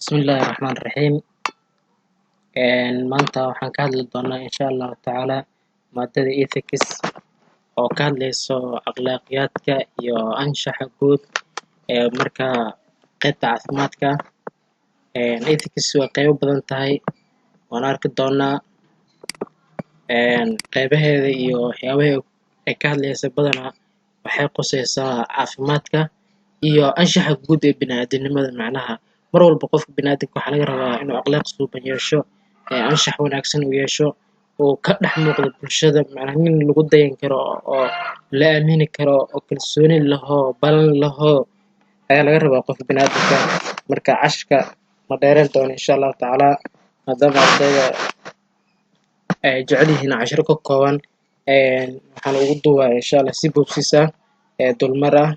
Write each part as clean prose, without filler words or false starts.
Bismillaahi Raxmaani Raxiim. Maanta waxaan ka hadli doonaa insha Allahu tacaala maadada ethics oo ka hadlayso akhlaaqiyaadka iyo anshaxa guud ee markaa qaybta caafimaadka. Ethics waa qaybo badan tahay waan arki doonaa qaybaheeda iyo waxyaabaha ay ka hadlaysa badanaa waxay qusaysaa caafimaadka iyo anshaxa guud ee bini'aadanimada. Macnaha mar walba qofka bini'aadamka waxaa laga rabaa inuu akhlaaq suuban yeesho, anshax wanaagsan uu yeesho, uu ka dhex muuqdo bulshada. Macnaha nin lagu dayan karo oo la aamini karo oo kalsooni laho balan laho ayaa laga rabaa qofka bini'aadamka. Marka cashka ma dheereen doono insha Allahu tacaala maadaama ardayda ay jecel yihiin cashiro ka kooban. Waxaan ugu duubaa insha Allah si boobsiis ah dulmar ah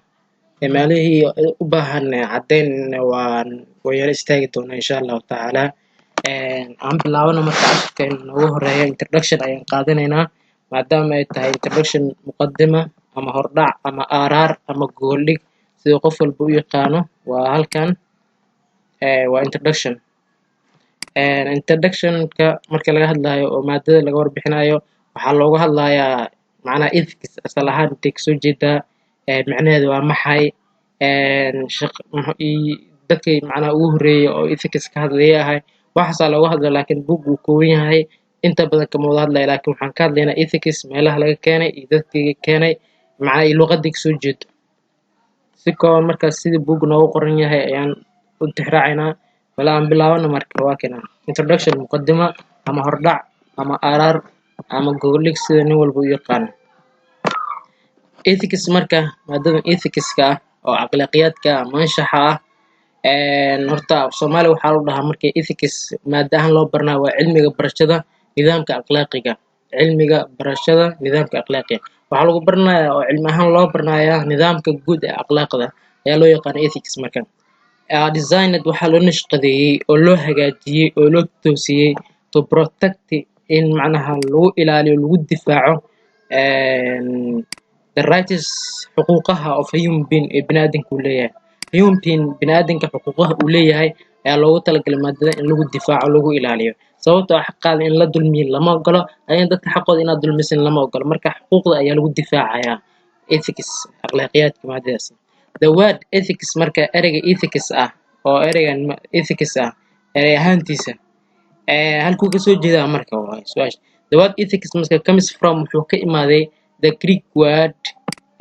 meelihii u baahan caddayn waan yara istaagi doonaa insha Allahu tacaala. Aan bilaabana marka cashirkeena noogu horeeya introduction ayaan qaadanaynaa maadaama ay tahay introduction muqaddima ama hordhac ama aaraar ama gooldhig sida qof walba u yaqaano. Waa halkan waa introduction. Introduction-ka marka laga hadlayo oo maadada laga warbixinayo waxaa looga hadlayaa macnaha ethics asal ahaan intay kasoo jeedaa, micnaheedu waa maxay, dadkii macnaha ugu horreeyay oo ethics ka hadlaya ahay waxaasaa looga hadla. Laakiin buug wuu kooban yahay inta badan kama wada hadlayo, laakiin waxaan ka hadlaynaa ethics meelaha laga keenay iyo dadkii keenay macnaha iyo luqadii kasoo jeedo si kooban. Markaas sidii buug noogu qoran yahay ayaan u tixraacaynaa. Bal aan bilaabano marka. Waa kana introduction muqaddima ama hordhac ama aaraar ama gooldhig sida nin walba u yaqaano. Ethics marka maadadan ethicska ah oo akhlaaqiyaadka ama anshaxa ah, horta Soomaali waxaa lagu dhahaa markii ethics maada ahaan loo barnaa waa cilmiga barashada nidaamka akhlaaqiga. Cilmiga barashada nidaamka akhlaaqiga waxaa lagu baranayaa oo cilmi ahaan loo baranayaa nidaamka guud ee akhlaaqda ayaa loo yaqaana ethics. Marka designed waxaa loo nashqadeeyey oo loo hagaajiyey oo loo toosiyey to protect in macnaha lagu ilaaliyo lagu difaaco the rights xuquuqaha of human being ee bini'aadamka uu leeyahay. Human being bini'aadamka xuquuqaha uu leeyahay ayaa loogu talagalay maadada in lagu difaaco lagu ilaaliyo. Sababtoo ah xaqaada in la dulmiyo lama ogolo, ayaan dadka xaqooda inaad dulmisin lama ogolo. Marka xuquuqda ayaa lagu difaacayaa ethics akhlaaqiyaadka maadadaas. The word ethics marka ereyga ethics ah oo ereygan ethics ah erey ahaantiisa halkuu ka soo jeedaa marka waa su'aasha. The word ethics marka comes from wuxuu ka imaaday the Greek word,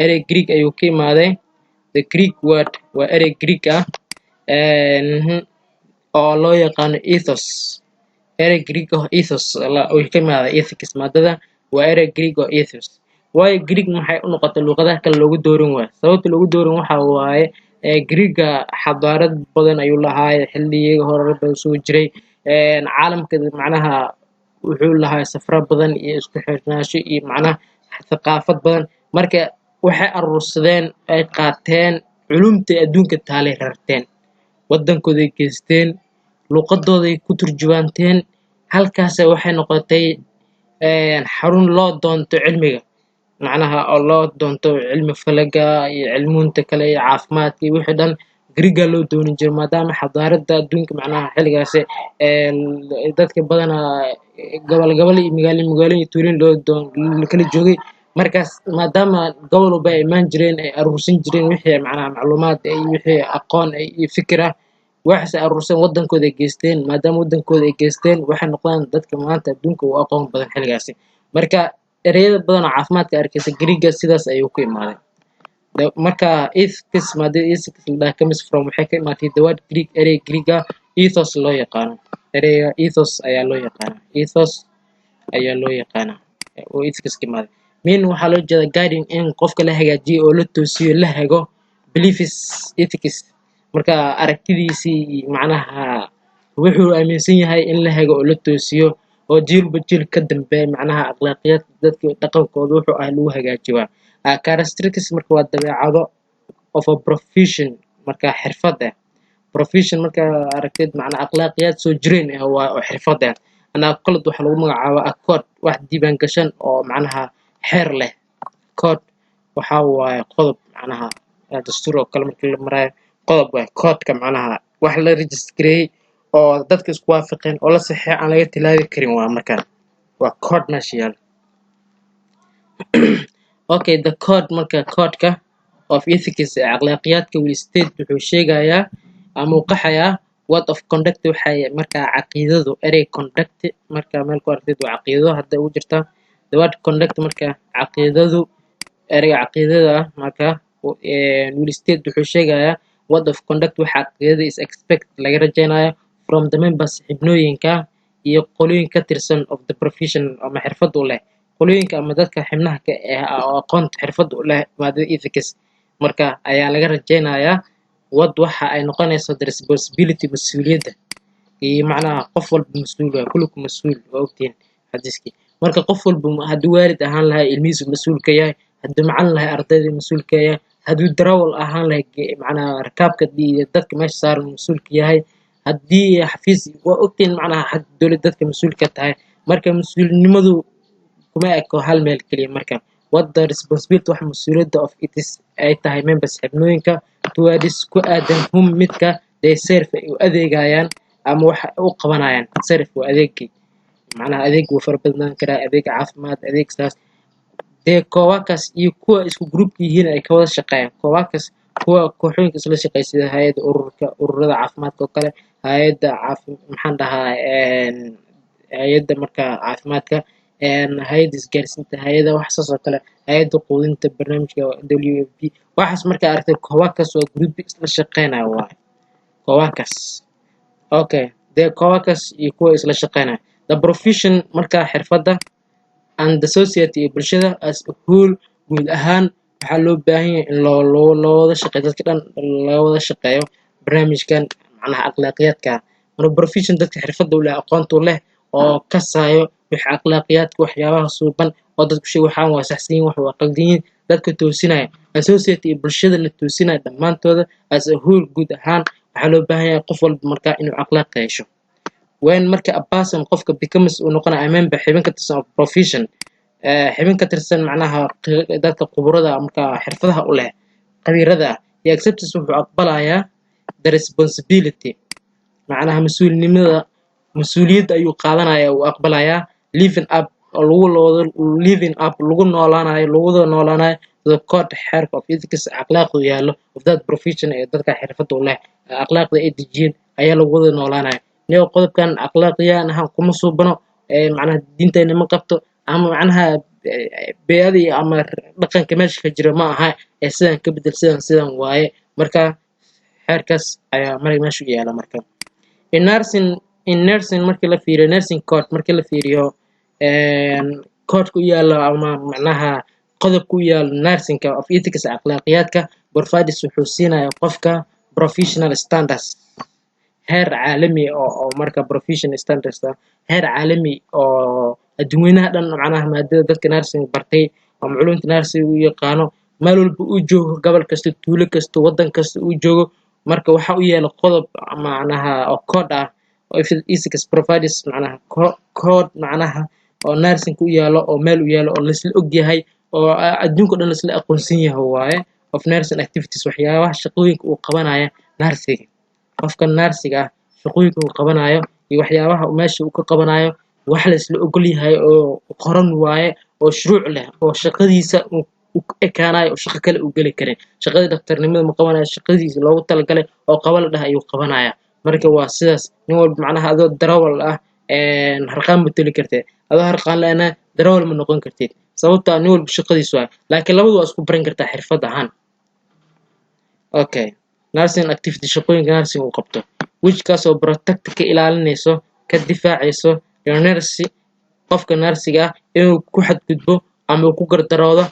erey Greek ayuu ka imaaday. The Greek word waa erey Greek ah oo loo yaqaano ethos. Erey Greek oo ethos oo ka imaaday ethics maadada waa erey Greek oo ethos. Waayo Greek maxay u noqotay luqadaha kale loogu dooran waayo? Sababta loogu dooran waxa waaye Greek-ga xadaarad badan ayuu lahaa xilligii hore badan soo jiray. Caalamka macnaha wuxuu lahaa safra badan iyo isku xirnaansho iyo macnaha thaqaafad badan. Marka waxay aruursadeen ay qaateen culumtii adduunka taalay rarteen, wadankooday geysteen, luqadooday ku turjubaanteen. Halkaas waxay noqotay xarun loo doonto cilmiga macnaha oo loo doonto cilmi falaga iyo cilmuunta kale iyo caafimaadka iyo wixii dhan Greek-ga loo doonin jiray maadaama xadaaradda adduunka macnaha xilligaas dadka badanaa gobol iyo magaalo iyo tuulooyin loo kala joogay. Markaas maadaama gobol walba ay imaan jireen ay aruursan jireen wixii macnaha macluumaad iyo wixii aqoon iyo fikir ah waxaas ay aruursan wadankooda ay geysteen. Maadaama wadankooda ay geysteen waxay noqdaan dadka maanta adduunka ugu aqoon badan xilligaasi. Marka ereyada badan oo caafimaadka arkaysa Greek-ga sidaas ayuu ku imaaday. Marka ethics maadada ethics la comes from waxay ka imaatay the word Greek erey Greek ah ethos loo yaqaano. Ereyga ethos ayaa loo yaqaana. Ethos ayaa loo yaqaana oo ethics ka imaaday. Mean waxaa loo jeedaa guiding in qofka la hagaajiyo oo la toosiyo la hago beliefs ethics. Marka aragtidiisii macnaha wuxuu aaminsan yahay in la hago oo la toosiyo oo jiilba jiil ka dambeeya macnaha akhlaaqiyad dadka dhaqankooda wuxuu ah lagu hagaajiyo. Characteristics marka waa dabeecado of a profession marka xirfad ah. Profession marka aragtid macnaha akhlaaqiyad soo jireen ah waa oo xirfad ah. Qalad waxa lagu magacaabaa code wax diiwaan gashan oo macnaha xeer leh. Code waxa waaye qodob macnaha dastuur oo kale markii la marayo qodob waaye code-ka macnaha wax la register oo dadka isku waafaqeen oo la saxiixay aan laga tilaabi karin waa markaan waa code meesha yaalo. Okay, the code marka codeka of ethics ee akhlaaqiyadka will state wuxuu sheegayaa ama uu qaxayaa what of conduct waxay marka caqiidadu erey conduct marka meel ku aragtid waa caqiido hadda ugu jirta the word conduct marka caqiidadu ereyga caqiidada marka will state wuxuu sheegayaa what of conduct waxa caqiidada is expect laga rajaynayo from the members xibnooyinka iyo qolooyin ka tirsan of the profession ama xirfad u leh qolooyinka ama dadka xibnaha ka oo aqoonta xirfad u leh maadada ethics marka ayaa laga rajaynayaa waxa ay noqonayso the responsibility mas'uuliyadda iyo macnaha qof walba mas'uul waa kulku mas'uul waa ogtiin xadiiskii marka qof walba hadduu waalid ahaan lahaa ilmihiisu mas'uul ka yahay hadduu macallin lahaa ardayda mas'uul ka yahay hadduu darawal ahaan lahaa macnaha rakaabka dadka meesha saaran mas'uul ka yahay haddii xafiis waa ogtiin macnaha xag dowlad dadka mas'uul ka tahay marka mas'uulnimadu kuma eko hal meel kaliya marka what the responsibility wax mas'uuliyadda of it is ay tahay members xibnooyinka towards ku aadan hum midka they serve ay u adeegayaan ama waxa u qabanayaan serve waa adeegii macnaha adeeg wuu fara badnaan karaa adeeg caafimaad adeeg saas dee koowakas iyo kuwa isku group yihiin ay ka wada shaqeeyaan koowakas kuwa kooxooyinka isla shaqeeya sida hay'adda ururada caafimaadka oo kale hay'adda maxaan dhahaa hay'adda marka caafimaadka hay'adda isgaarsiinta hay'adda wax saas oo kale hay'adda quudinta barnaamijka WFP waxaas marka aragtay koowakas waa group isla shaqeynaya waa koowakas okay dee koowakas iyo kuwa isla shaqeynaya the profession marka xirfadda and the society iyo bulshada as a whole guud ahaan waxaa loo baahan yahay in loo wada shaqeeyo dadka dhan laga wada shaqeeyo barnaamijkan macnaha akhlaaqiyadka marka profession dadka xirfadda u leh aqoonta u leh oo kasaayo wixii akhlaaqiyadka waxyaabaha suuban oo dadku sheeg waxaan waa saxsan yihiin wax waa qaldan yihiin dadka toosinaya society iyo bulshada la toosinaya dhammaantooda as a whole guud ahaan waxaa loo baahan yahay qof walba marka inuu akhlaaq yeesho when marka a person qofka becomes uu noqonayo a member xibin ka tirsan of profession xibin ka tirsan macnaha dadka khuburada marka xirfadaha u leh qabiirada iyo acceptance wuxuu aqbalayaa the responsibility macnaha mas'uuliyadda ayuu qaadanayaa uu aqbalayaa living up lagu noolaanayo the code xeerka of ethics akhlaaqdu yaallo of that profession ee dadka xirfadda u leh akhlaaqda ay dejiyeen ayaa lagu wada noolaanaya niyo qodobkan akhlaaqiyaan ahaan kuma suubano macnaha diinteena ma qabto ama macnaha beeyadii ama dhaqanka meesha ka jira ma aha ee sidan ka bedel sidan waaye marka xeerkaas ayaa meesha u yaala marka in nursing markii la fiiriyo nursing code markii la fiiriyo code ku yaala ama macnaha qodob ku yaala nursingka of ethics akhlaaqiyadka provides wuxuu siinayaa qofka professional standards heer caalami oo marka professional standards heer caalami oo adduunweynaha dhan macnaha maadada dadka nursing bartay oo macluumaadka nursing u yaqaano meel walba uu joogo gobol kasta tuulo kasta waddan kasta uu joogo marka waxa u yaala qodob macnaha oo code ah oo ethics provides macnaha code macnaha oo nursing u yaalo oo meel u yaalo oo la isla og yahay oo adduunka dhan la isla aqoonsan yahay waaye of nursing activities waxyaabaha shaqooyinka uu qabanayo nursing qofka naarsiga ah shaqooyinka uu qabanayo iyo waxyaabaha meesha uu ka qabanayo wax la isla ogol yahay oo qoran waaye oo shuruuc leh oo shaqadiisa uu ekaanayo oo shaqo kale uu geli karin shaqadii dhaqtarnimada ma qabanayo shaqadiisa loogu talagalay oo qaba la dhahay ayuu qabanaya marka waa sidaas nin walba macnaha adoo darawal ah harqaan ma toli kartid adoo harqaan la'aana darawal ma noqon kartid sababtoo ah nin walba shaqadiisu waaye laakiin labadu waa isku baran kartaa xirfad ahaan okay nursing activity shaqooyinka nursing uu qabto wejkaasoo protect ka ilaalinayso ka difaacayso nurse qofka nursiga ah inuu ku xadgudbo ama uu ku gardaroodo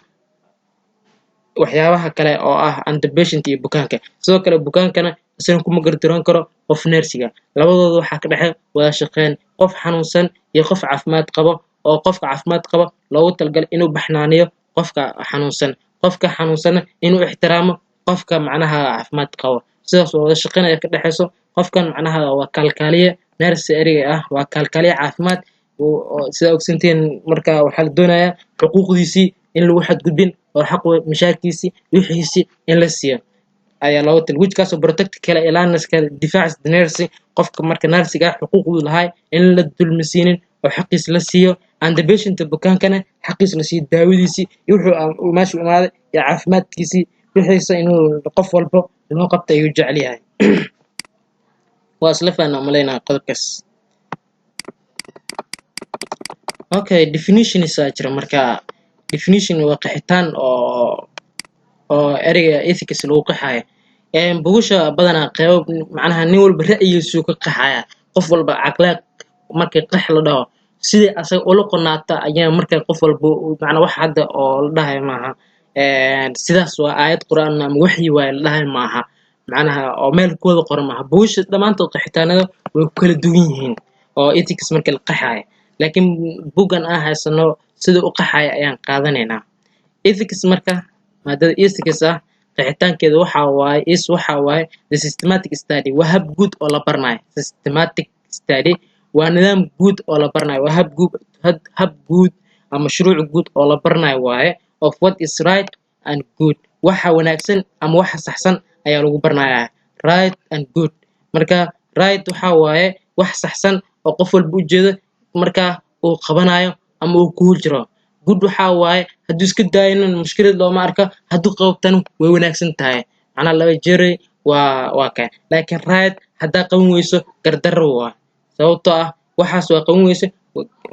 waxyaabaha kale oo ah and patient iyo bukaanka sidoo kale bukaankana isaga kuma gardaroon karo qof nursiga labadooda waxaa ka dhexe wada shaqeyn qof xanuunsan iyo qof caafimaad qabo oo qofka caafimaad qabo loogu talagalay inuu baxnaaniyo qofka xanuunsan inuu ixtiraamo qofka macnaha caafimaad qabo sidaas oo wada shaqeynaya ka dhaxayso qofkan macnaha waa kalkaaliye nurse eriga ah waa kalkaaliye caafimaad oo sida ogsantiin marka waxaa la doonayaa xuquuqdiisii in lagu xadgudbin oo xaq mashaakilkiisii wixiisii in la siiyo ayaa loogu tali which kaasoo protect kala ilaalinaysa difaacis the nurse qofka marka nursiga xuquuqdu lahay in la dulmisiinin oo xaqiis la siiyo and the patient bukaankana xaqiis la siiyo daawadiisii iyo wuxuu meesha u imaaday iyo caafimaadkiisii wixiisa inuu qof walba loo qabto ayuu jecel yahay waa isla fahnaa malaynaa qodobkaas okay definition isa jira marka definition waa qeexitaan oo ereyga ethics lagu qeexayo buugusha badanaa qeybo macnaha nin walba ra'yigiisu ka qeexaya qof walba akhlaaq markay qeex la dhaho sidii asaga ula qonaata ayaa marka qof walba macna wax hadda oo la dhahay maaha sidaas waa aayad quraan ama waxyi waa la dhahay maaha macnaha oo meel kooda qoran maaha buugusha dhamaantood qeexitaanada way kala duwan yihiin oo ethics marka la qeexayo laakiin buugan aan haysano sida u qeexaya ayaan qaadanaynaa ethics marka maadada ethics qeexitaankeeda waxa waaye the systematic study waa hab guud oo la baranayo systematic study waa nidaam guud oo la baranayo waa hab guud ama mashruuc guud oo la baranayo waaye of what is right and good waxa wanaagsan ama waxa saxsan ayaa lagu baranayaa right and good marka right waxa waaye wax saxsan oo qof walba u jeedo marka uu qabanayo ama uu ku jiro good waxa waaye hadduu iska daayno mushkilad looma arka hadduu qabtan way wanaagsan tahay macnaha laba jeeray waa kan laakiin right haddaa qaban weyso gardarro waa sababtoo ah waxaas waa qaban weyso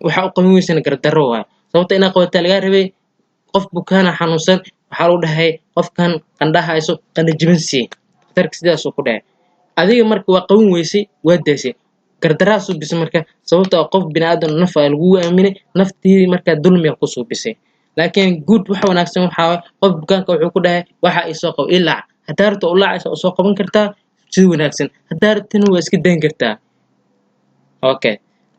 waxa u qaban weysana gardarro waa sababtoo inaa qabataa lagaa rabay qof bukaana xanuunsan waxaa lagu dhahay qofkan qandha hayso qandha jibinsi darka sidaas uu ku dhahay adiga marka waa qaban weysay waa daysay gardaraasu bisay marka sababtoo qof bini'aadan naf ay lagu aaminay naftii marka dulmiga ku soo bisay laakiin good waxa wanaagsan waxa qof bukaanka wuxuu ku dhahay waxa ay soo qabo ilaa hadaarto u laacayso oo soo qaban kartaa si wanaagsan hadaartana waa iska dayn kartaa okay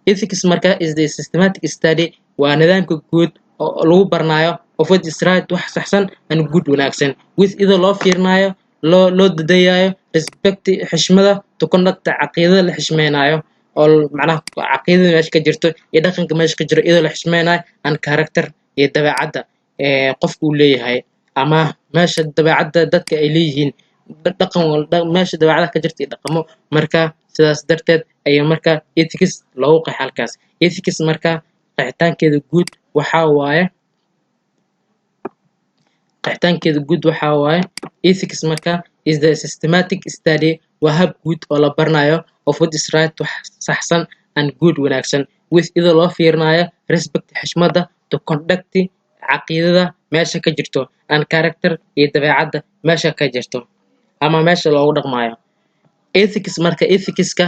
ethics marka is the systematic study waa nidaamka guud oo lagu baranayo of what is right wax saxsan and good wanaagsan with ida loo fiirinayo loo dadayayo respect xishmada to conduct aqeedada la xishmeenayo oo macnaha aqeedada meesha ka jirto iyo dhaqanka meesha ka jiro iyadoo la xishmeenayo and character iyo dabeecadda qofku uu leeyahay ama meesha dabeecadda dadka ay leeyihiin dhaqan meesha dabeecadda ka jirta iyo dhaqamo marka sidaas darteed ayaa marka ethics loogu qeexay halkaas ethics marka qeexitaankeeda guud waxa waaye ethics marka is the systematic study waa hab guud oo la baranayo of what is right wax saxsan and good wanaagsan with ida loo fiirinayo respect xishmada to conduct caqiidada meesha ka jirto and character iyo dabeecadda meesha ka jirto ama meesha loogu dhaqmayo ethics marka ethicska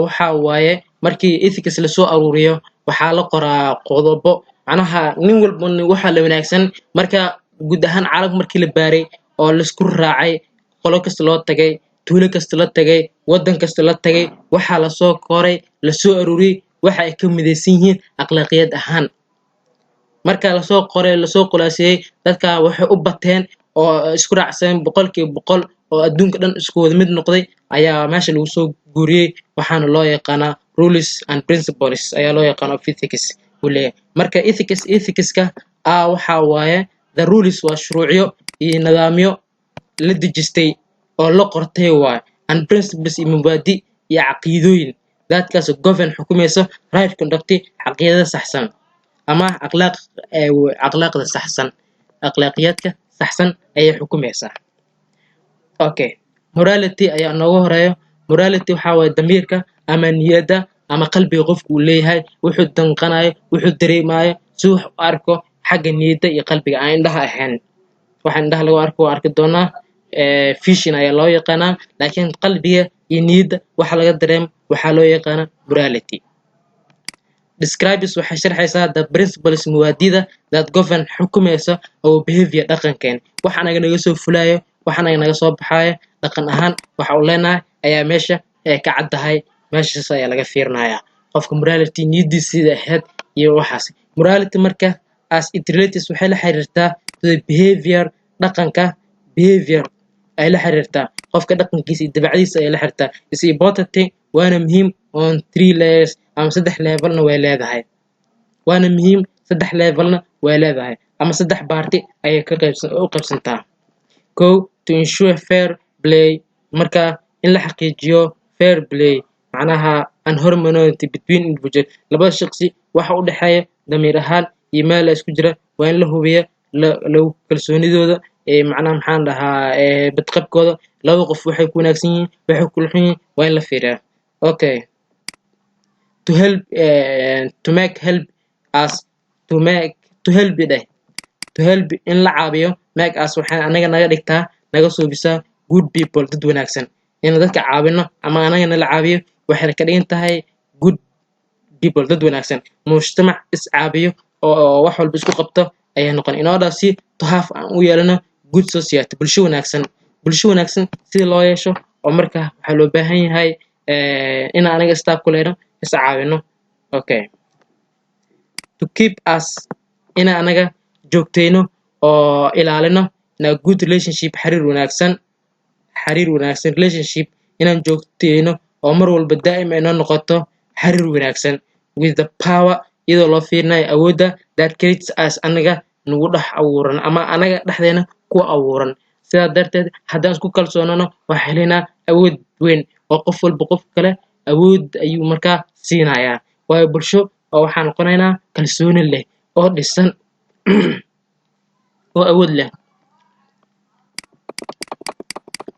waxa waaye markii ethics la soo aruuriyo waxaa la qoraa qodobo macnaha nin walba waxa la wanaagsan marka guud ahaan caalamka markii la baaray oo la isku raacay qolo kasta loo tagay tuulo kasta la tagay wadan kasta la tagay waxa la soo qoray la soo aruuriyay waxa ay ka midaysan yihiin akhlaaqiyad ahaan marka la soo qoray la soo qulaasiyay dadka waxay u bateen oo isku raacsan 100% oo adduunka dhan isku wada mid noqday ayaa meesha lagu soo guuriyay waxaana loo yaqaanaa rules and principles ayaa loo yaqaanaa ethics marka ethicska waxa waaye the rules waa shuruucyo iyo nidaamyo la dejistay oo la qortay waa and principles iyo mabaadi iyo caqiidooyin dadkaas govern xukumayso right conduct caqiidada saxsan ama akhlaaqda saxsan akhlaaqiyadka saxsan ayay xukumaysaa okay morality ayaa noogu horeeyo morality waxa waaye damiirka ama niyadda ama qalbiga qofku uu leeyahay wuxuu danqanayo wuxuu dareemayo si wax u arko xagga niyadda iyo qalbiga aan indhaha ahayn waxa indhaha lagu arko arki doonaa vision ayaa loo yaqaanaa laakiin qalbiga iyo niyadda waxa laga dareemo waxaa loo yaqaanaa morality describes waxay sharxaysaa the principles muwaadida that govern xukumaysa oo behavior dhaqankeen waxa naga soo fulayo waxa naga soo baxayo dhaqan ahaan waxa uu leenahay ayaa meesha ka caddahay meeshaas ayaa laga fiirinayaa qofka morality niyadiisa ahayd iyo waxaas morality marka as it relates waxay la xiriirtaa the behavior dhaqanka behavior ay la xiriirtaa qofka dhaqankiisa iyo dabeecadiisa ay la xiriirtaa is important waana muhiim on 3 layers ama 3 levelna way leedahay waana muhiim 3 levelna way leedahay ama 3 party ayay ka qaybsantaa to ensure fair play marka in la xaqiijiyo fair play macnaha and harmony between individual labada shaqsi waxa u dhaxeeya damiir ahaan iyo meel la isku jira waa in la hubiyo lagu kalsoonidooda macnaha maxaan dhahaa badqabkooda laba qof waxay ku wanaagsan yihiin waxay ku xun yihiin waa in la fiiriyaa okay to help to make help us to help dheh to help in la caabiyo make us waxay anaga naga dhigtaa naga soobisaa good people dad wanaagsan in dadka caabino ama anaga nala caabiyo waxay ka dhigan tahay good people dad wanaagsan mujtamac is caabiyo oo wax walba isku qabto ayaa noqon in order to have aan u yeelano good society bulsho wanaagsan sidii loo yeesho oo marka waxaa loo baahan yahay in anaga staff ku leeyahay is caawino okay to keep us in anaga joogteyno oo ilaalino in a good relationship xiriir wanaagsan relationship inaan joogteyno oo mar walba daa'im ay noo noqoto xiriir wanaagsan with the power iyadoo loo fiirinayo awoodda that creates us anaga nagu dhex abuuran ama anaga dhexdeena ku abuuran sidaa darteed haddaan isku kalsoonano waxaan helaynaa awood weyn oo qof walba qof kale awood ayuu markaa siinayaa waayo bulsho oo waxaan noqonaynaa kalsooni leh oo dhisan oo awood leh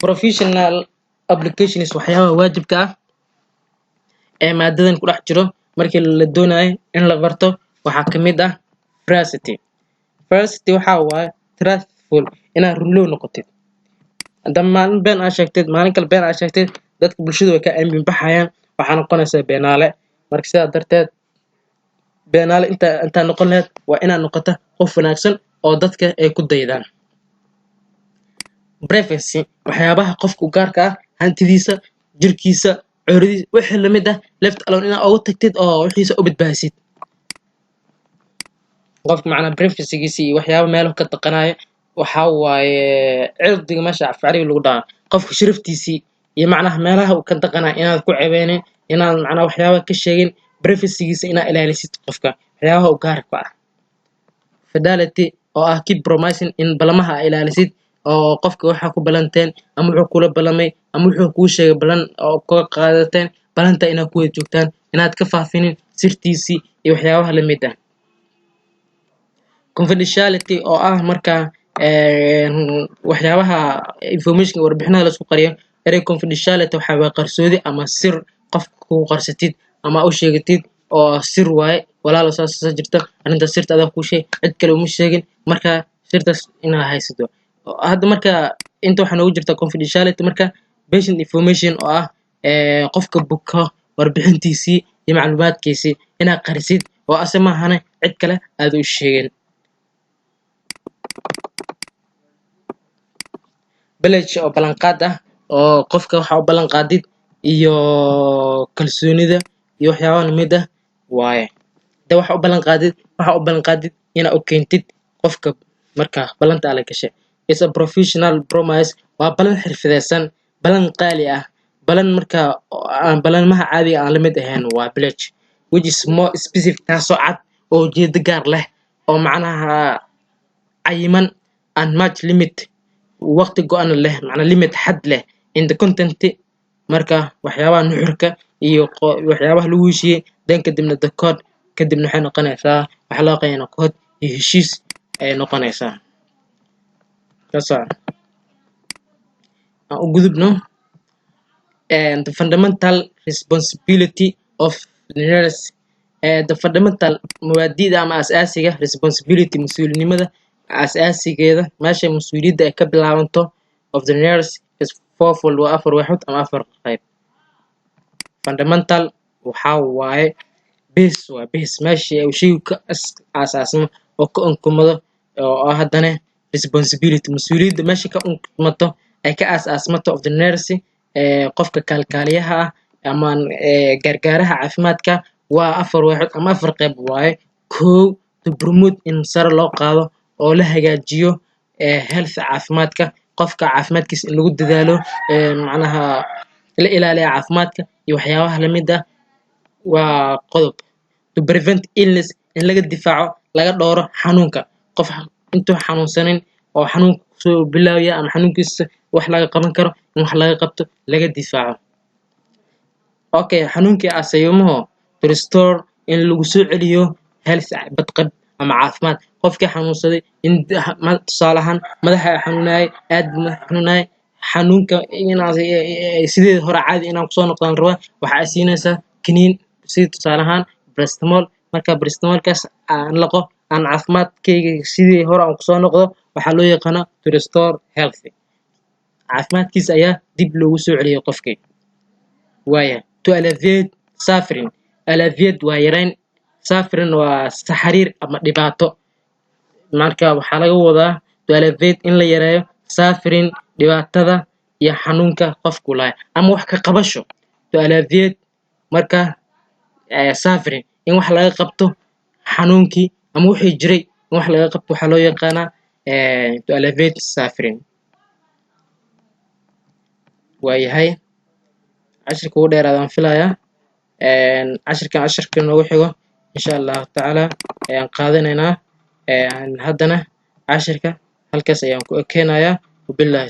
professional applications waxyaabaha waajibka ah ee maadadan ku dhex jiro markii la doonayo in la barto waxaa ka mid ah veracity waxaa waaye truthful inaad runlow noqotid haddaba maalin been aad sheegtid maalin kale been aad sheegtid dadka bulshadu way ka aamin baxayaan waxaa noqonaysaa beenaale marka sidaa darteed beenaale intaa noqon lahayd waa inaad noqoto qof wanaagsan oo dadka ay ku daydaan privacy waxyaabaha qofka u gaarka ah hantidiisa jirkiisa cawradiisa wixii lamid ah left alone inaad ugu tagtid oo wixiisa u badbaadisid qofka macnaa privacygiisa iyo waxyaaba meeluhu ka taqanayo waxaa waaye cirdiga meesha afcariga lagu dhahaa qofka sharaftiisii iyo macnaha meelaha uu ka taqanayo inaad ku ceebeynin inaad macnaha waxyaaba ka sheegin privacygiisa inaad ilaalisid qofka waxyaabaha u gaarka ah fidelity oo ah keep promising in balamaha aad ilaalisid oo qofka waxa ku balanteen ama wuxuu kula balamay ama wuxuu kuu sheegay balan oo ka qaadateen balanta inaad ku wada joogtaan inaad ka faafinin sirtiisii iyo waxyaabaha la mid ah confidentiality oo ah marka waxyaabaha information warbixinaha la isku qariyo erey confidentiality waxa waa qarsoodi ama sir qofka ku qarsatid ama u sheegatid oo sir waaye walaalo saas jirta arinta sirta aad ku sheeg cid kale uma sheegin marka sirtaas inaad haysato hadda marka inta waxa noogu jirta confidentiality marka patient information oo ah qofka buka warbixintiisii iyo macluumaadkiisii inaad qarisid oo asamaahana cid kale aad u sheegin pledge oo ballanqaad ah oo qofka waxa u ballanqaadid iyo kalsoonida iyo waxyaabaha lamid ah waaye hadda waxa u ballanqaadid inaad u keentid qofka marka ballanta la gashay is a professional promise waa ballan xirfadeysan ballan qaali ah ballan marka aan ballanmaha caadiga aan la mid ahayn waa pledge which is more specific taasoo cad oo ujeedo gaar leh oo macnaha cayiman and much limit waqti go'an leh macnaha limit xad leh in the content marka waxyaabaha nuxurka iyo waxyaabaha lagu heshiiyey dan kadibna the code kadibna waxay noqonaysaa waxa loo qeynaa code iyo heshiis ay noqonaysaa u gudubno and the fundamental responsibility of nurse the fundamental mawaadiida ama asaasiga responsibility mas'uulinimada asaasigeeda meesha mas'uuliyadda ay ka bilaabanto of the nurse is fourfold waa afar waaxood ama afar qayb fundamental waxaa waaye base meesha uu shaygu ka asaasmo oo ka unkumado oo haddana responsibility mas'uuliyadda meesha ka unkumato ay ka asaasmato of the nurse qofka kalkaaliyaha ah ama gargaaraha caafimaadka waa afar waaxood ama afar qayb waaye kow to promote in sare loo qaado oo la hagaajiyo health caafimaadka qofka caafimaadkiisa in lagu dadaalo macnaha la ilaaliyo caafimaadka iyo waxyaabaha la mid ah waa qodob to prevent illness in laga difaaco laga dhowro xanuunka qof intuu xanuunsanin oo xanuunka soo bilaabaya ama xanuunkiisa wax laga qaban karo in wax laga qabto laga difaaco. Okay, xanuunkii asayumaho to restore in lagu soo celiyo health badqab ama caafimaad. Qofkii xanuunsaday in tusaale ahaan madaxa xanuunayay, aad buu madaxa xanuunayay, xanuunka inaad sidii hore caadi inaan kusoo noqdaan rabaa, waxaa siinaysaa kiniin sida tusaale ahaan paracetamol. Marka paracetamolkaas aan laqo aan caafimaadkayga sidii hore aan kusoo noqdo, waxaa loo yaqaanaa to restore health. Caafimaadkiisa ayaa dib loogu soo celiyo qofkii. Waaya to alleviate suffering. Alleviate waa yareyn, suffering waa xariir ama dhibaato. Marka waxaa laga wadaa to alleviate in la yareeyo suffering dhibaatada iyo xanuunka qofku lahay ama wax ka qabasho. To alleviate marka suffering in wax laga qabto xanuunkii ama wixii jiray in wax laga qabto waxaa loo yaqaanaa to alleviate suffering. waayahay cashirka ugu dheeraadaan filayaa cashirka noogu xigo insha allahu tacaala ayaan qaadanaynaa haddana cashirka halkaas ayaan ku ekeenayaa. wabillahi